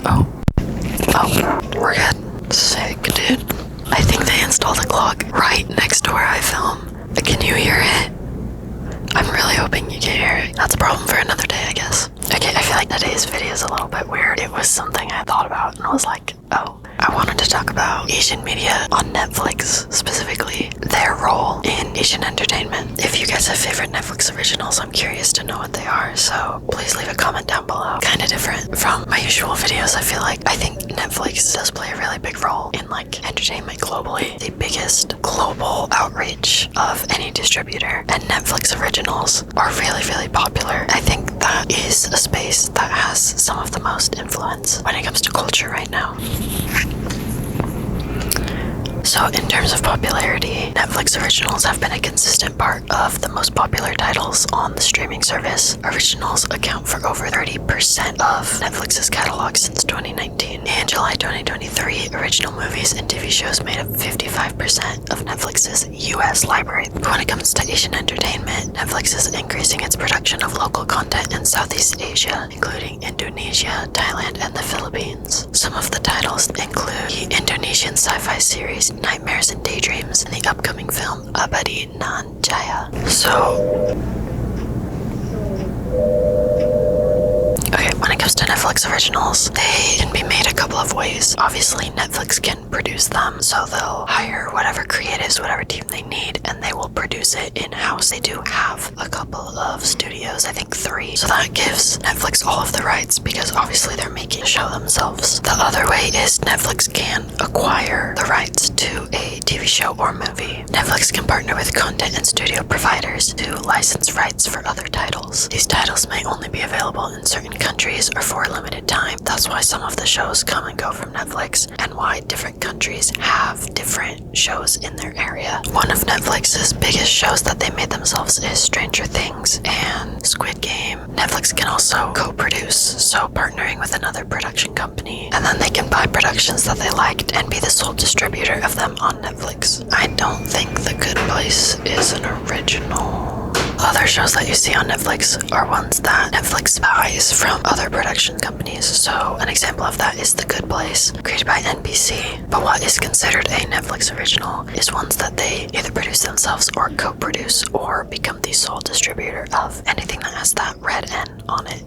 Oh, we're good. Sick, dude. I think they installed a clock right next to where I film. Can you hear it? I'm really hoping you can hear it. That's a problem for another day, I guess. Okay, I feel like today's video is a little bit weird. It was something I thought about and I was like, oh, I wanted to talk about Asian media on Netflix, specifically their role in Asian entertainment. If you guys have favorite Netflix originals, I'm curious to know what they are, so please leave a comment down below. Kinda different from my usual videos, I feel like. I think Netflix does play a really big role in like entertainment globally. The biggest global outreach of any distributor, and Netflix originals are really, really popular. I think that is a space that has some of the most influence when it comes to culture right now. So in terms of popularity, Netflix originals have been a consistent part of the most popular titles on the streaming service. Originals account for over 30% of Netflix's catalog since 2019. In July 2023, original movies and TV shows made up 55% of Netflix's US library. When it comes to Asian entertainment, Netflix is increasing its production of local content in Southeast Asia, including Indonesia, Thailand, and the Philippines. Some of the titles include the Indonesian sci-fi series Nightmares and Daydreams and the upcoming film Abadi Nan Jaya. Okay, when it comes to Netflix originals, they can be made a couple of ways. Obviously, Netflix can produce them, so they'll hire whatever creatives, whatever team they need, and they will produce it in-house. They do have a couple of studios, I think 3, so that gives Netflix all of the rights because obviously they're making a show themselves. The other way is Netflix can acquire the rights to a TV show or movie. Netflix can partner with content and studio providers to license rights for other titles. These titles may only be available in certain countries or for a limited time. That's why some of the shows come and go from Netflix and why different countries have different shows in their area. One of Netflix's biggest shows that they made themselves is Stranger Things and Squid Game. Netflix can also co-produce, so partnering with another production company, and then they can buy productions that they liked and be the sole distributor of them on Netflix. I don't think The Good Place is an original. Other shows that you see on Netflix are ones that Netflix buys from other production companies. So an example of that is The Good Place, created by NBC. But what is considered a Netflix original is ones that they either produce themselves or co-produce or become the sole distributor of anything that has that red N on it.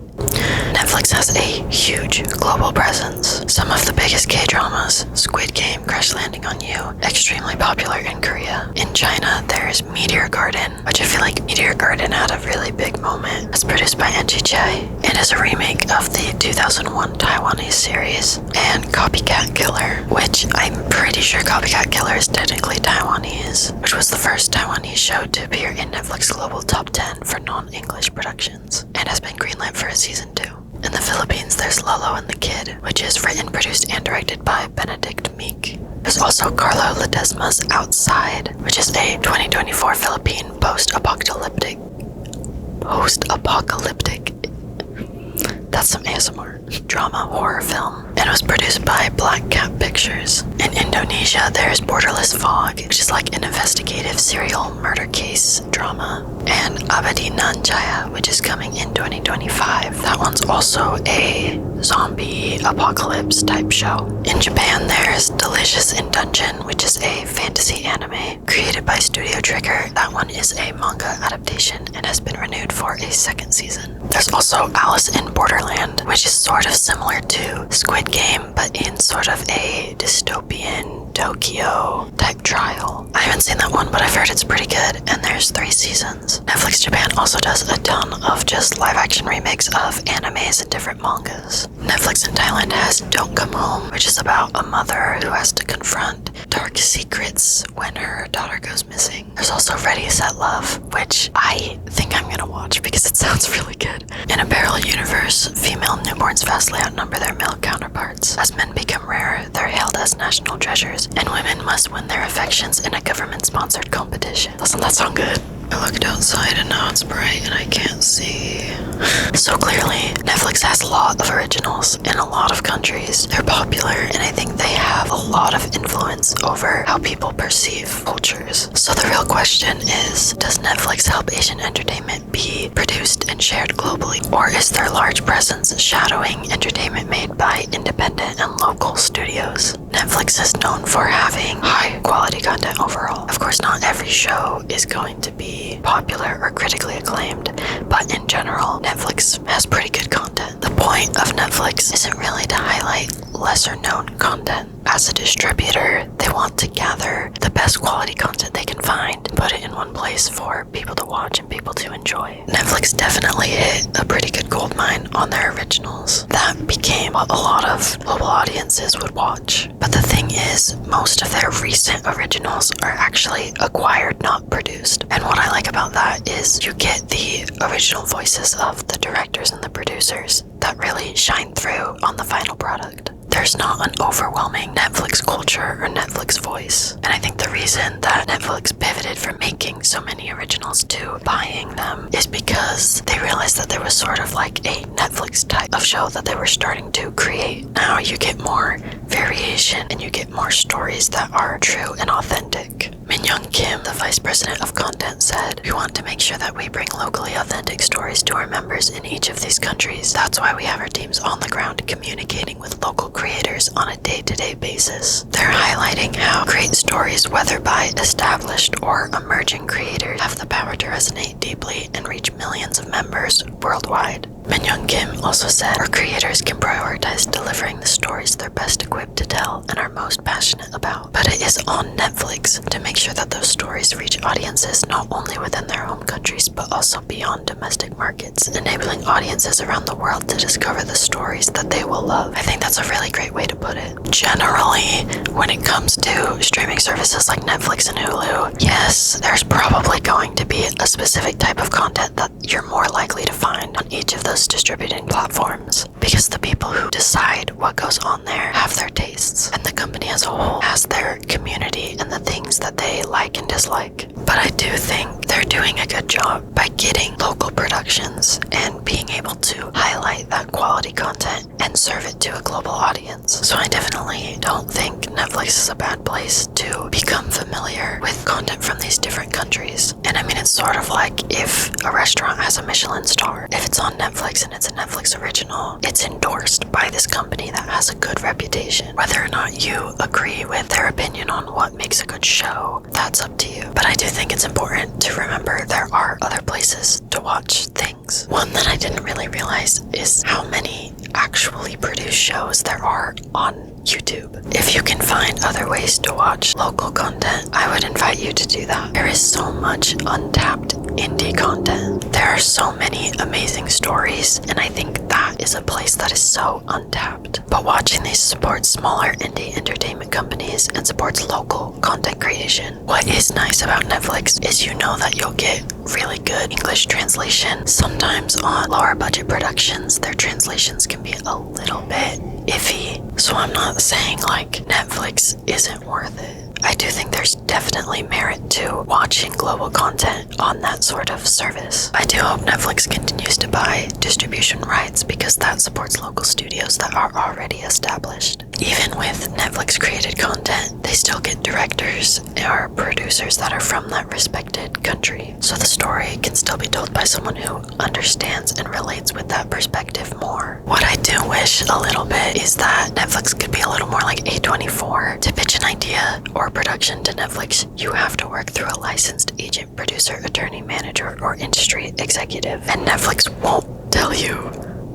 Netflix has a huge global presence. Some of the biggest K-dramas, Squid Game, Crash Landing on You, extremely popular in Korea. In China, there's Meteor Garden, which I feel like Meteor Garden had a really big moment. It's produced by NG Chae and is a remake of the 2001 Taiwanese series, and Copycat Killer, which I'm pretty sure Copycat Killer is technically Taiwanese, which was the first Taiwanese show to appear in Netflix Global Top 10 for non-English productions, and has been greenlit for a season 2. In the Philippines, there's Lolo and the Kid, which is written, produced, and directed by Benedict Meek. There's also Carlo Ledesma's Outside, which is a 2024 Philippine post-apocalyptic, that's some ASMR, drama horror film, and it was produced by Black Cat Pictures. In Indonesia, there's Borderless Fog, which is like an investigative serial murder case drama, and Abadi Nan Jaya, which is coming in 2025. That one's also a zombie apocalypse type show. In Japan, there's Delicious in Dungeon, which is a fantasy anime created by Studio Trigger. That one is a manga adaptation and has been renewed for a second season. There's also Alice in Borderland, which is sort of similar to Squid Game, but in sort of a dystopian Tokyo type trial. I haven't seen that one, but I've heard it's pretty good, and there's 3 seasons. Netflix Japan also does a ton of just live action remakes of animes and different mangas. Netflix in Thailand has Don't Come Home, which is about a mother who has to confront dark secrets when her daughter goes missing. There's also Ready Set Love, which I think I'm gonna watch because it sounds really good. In a parallel universe, female newborns vastly outnumber their male counterparts. As men become rarer, they're hailed as national treasures, and women must win their affections in a government-sponsored competition. Doesn't that sound good? I looked outside and now it's bright and I can't see. So clearly, Netflix has a lot of originals in a lot of countries. They're popular and I think they have a lot of influence over how people perceive cultures. So the real question is, does Netflix help Asian entertainment be produced and shared globally? Or is their large presence shadowing entertainment made by independent and local studios? Netflix is known for having high quality content overall. Of course, not every show is going to be popular or critically acclaimed, but in general, Netflix has pretty good content. The point of Netflix isn't really to highlight lesser known content. As a distributor, they want to gather the best quality content they can find and put it in one place for people to watch and people to enjoy. Netflix definitely hit a pretty good gold mine on their originals. That became what a lot of global audiences would watch. But the thing is, most of their recent originals are actually acquired, not produced. And what I like about that is you get the original voices of the directors and the producers that really shine through on the final product. There's not an overwhelming Netflix culture or Netflix voice. And I think the reason that Netflix pivoted from making so many originals to buying them is because they realized that there was sort of like a Netflix type of show that they were starting to create. Now you get more variation and you get more stories that are true and authentic. Min Young Kim, the vice president of content, said, "We want to make sure that we bring locally authentic stories to our members in each of these countries. That's why we have our teams on the ground communicating with local creators on a day-to-day basis." They're highlighting how great stories, whether by established or emerging creators, have the power to resonate deeply and reach millions of members worldwide. Min Young Kim also said, "Our creators can prioritize delivering the stories they're best equipped to tell and are most passionate about. But it is on Netflix to make sure that those stories reach audiences not only within their home countries but also beyond domestic markets, enabling audiences around the world to discover the stories that they will love." I think that's a really great way to put it. Generally, when it comes to streaming services like Netflix and Hulu, yes, there's probably going to be a specific type of content that you're more likely to find on each of those distributing platforms, because the people who decide what goes on there have their tastes, and the company as a whole has their community and the things that they like and dislike. But I do think they're doing a good job by getting local productions and being able to highlight that quality content and serve it to a global audience. So I definitely don't think Netflix is a bad place to become familiar with content from these different countries. And I mean, it's sort of like if a restaurant has a Michelin star, if it's on Netflix and it's a Netflix original, it's endorsed by this company that has a good reputation. Whether or not you agree with their opinion on what makes a good show, that's up to you. But I do think it's important to remember there are other places to watch things. One that I didn't really realize is how many actually produced shows there are on YouTube. If you can find other ways to watch local content, I would invite you to do that. There is so much untapped indie content. There are so many amazing stories, and I think that is a place that is so untapped. But watching these supports smaller indie entertainment companies and supports local content creation. What is nice about Netflix is you know that you'll get really good English translation. Sometimes on lower budget productions, their translations can be a little bit iffy. So I'm not saying like Netflix isn't worth it. I do think there's definitely merit to watching global content on that sort of service. I do hope Netflix continues to buy distribution rights because that supports local studios that are already established. Even with Netflix created content, they still get directors or producers that are from that respected country. So the story can still be told by someone who understands and relates with that perspective more. What I do wish a little bit is that Netflix could be a little more like A24. To pitch an idea or production to Netflix, you have to work through a licensed agent, producer, attorney, manager, or industry executive. And Netflix won't tell you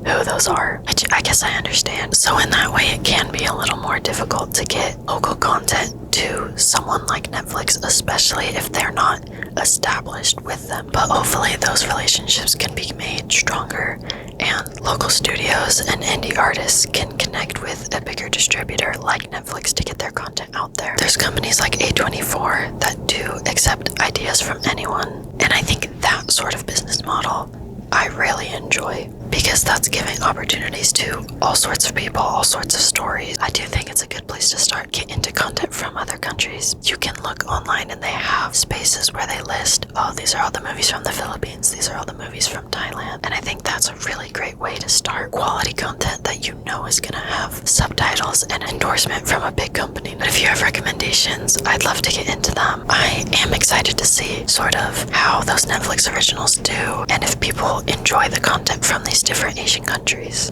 who those are, which I guess I understand. So in that way, it can be a little more difficult to get local content to someone like Netflix, especially if they're not established with them. But hopefully those relationships can be made stronger and local studios and indie artists can connect with a bigger distributor like Netflix to get their content out there. There's companies like A24 that do accept ideas from anyone, and I think that sort of business model I really enjoy, because that's giving opportunities to all sorts of people, all sorts of stories. I do think it's a good place to start. Get into content from other countries. You can look online and they have spaces where they list, oh, these are all the movies from the Philippines, these are all the movies from Thailand. And I think that's a really great way to start quality content that you know is gonna have subtitles and endorsement from a big company. But if you have recommendations, I'd love to get into them. I am excited to see sort of how those Netflix originals do, and if people enjoy the content from these different Asian countries.